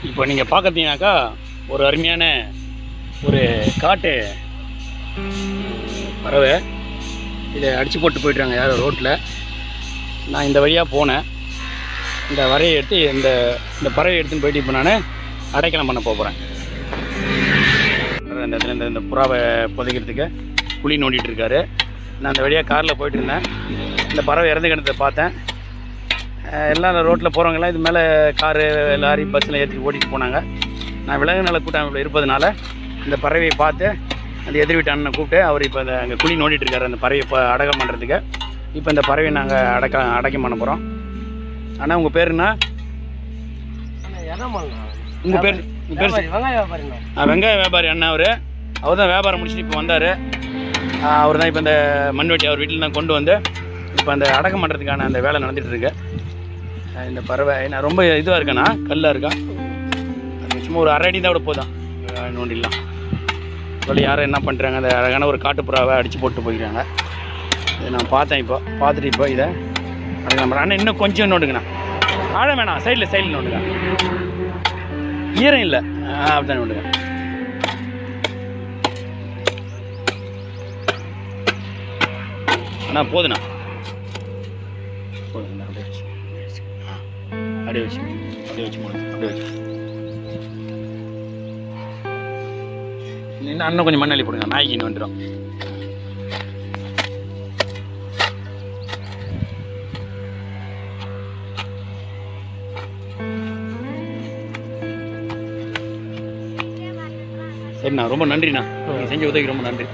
இப்போ நீங்கள் பார்க்குறீங்கனாக்கா ஒரு அருமையான ஒரு காட்டு பறவை. இதை அடித்து போட்டு போய்ட்டுறாங்க யாரோ ரோட்டில். நான் இந்த வழியாக போனேன். இந்த வரையை எடுத்து இந்த பறவையை எடுத்துன்னு போயிட்டு இப்போ நான் அடைக்கலம் பண்ண போகிறேன். இந்த இடத்துல இந்த புறாவை புதைக்கிறதுக்கு குழி நோண்டிகிட்டு இருக்காரு. நான் அந்த வழியாக காரில் போயிட்டு இருந்தேன். இந்த பறவை இறந்து கிடந்ததை பார்த்தேன். எல்லாம் ரோட்டில் போகிறவங்களாம் இது மேலே காரு லாரி பஸ்ஸில் ஏற்றி ஓட்டிகிட்டு போனாங்க. நான் விலங்கு நல கூட்டமைப்பில் இருப்பதுனால இந்த பறவையை பார்த்து அந்த எதிர் வீட்டு அண்ணனை கூப்பிட்டு அவர் இப்போ அங்கே குழி நோண்டிகிட்டு இருக்காரு அந்த பறவையை இப்போ அடக்கம் பண்ணுறதுக்கு. இப்போ இந்த பறவையை நாங்கள் அடக்கம் பண்ண போகிறோம். ஆனால் உங்கள் பேர் என்ன? உங்கள் பேர் வெங்காய வியாபாரி அண்ணா. அவர் தான் வியாபாரம் முடிச்சுட்டு இப்போ வந்தார். அவர் தான் இப்போ இந்த மண்வெட்டி அவர் வீட்டில் தான் கொண்டு வந்து இப்போ அந்த அடக்கம் பண்ணுறதுக்கான அந்த வேலை நடந்துகிட்ருக்கு. இந்த பறவை நான் ரொம்ப இதுவாக இருக்கேண்ணா, கல்லாக இருக்கா. அது சும்மா ஒரு அரை அடி தான் விட போதான் நோண்டிடலாம். சொல்லி யாரும் என்ன பண்ணுறாங்க, அந்த அழகான ஒரு காட்டுப்புறாவை அடித்து போட்டு போய்க்கிறாங்க. இதை நான் பார்த்தேன். இப்போ பார்த்துட்டு இப்போ இதை அடக்கலாம் பண்ணுறேன். ஆனால் இன்னும் கொஞ்சம் நோண்டுங்கண்ணா, ஆழம் வேணாம், சைடில் நோண்டுங்க, ஈரம் இல்லை, அப்படிதான் நோண்டுங்க. அண்ணா போதுண்ணா, போதுங்கண்ணா. அப்படியே வச்சு இன்னும் கொஞ்சம் மண்ணள்ளி போடுங்க, நாய்க்கு இன்னும் வந்துடும். சரிண்ணா, ரொம்ப நன்றிண்ணா. நீங்கள் செஞ்ச உதவிக்கு ரொம்ப நன்றி.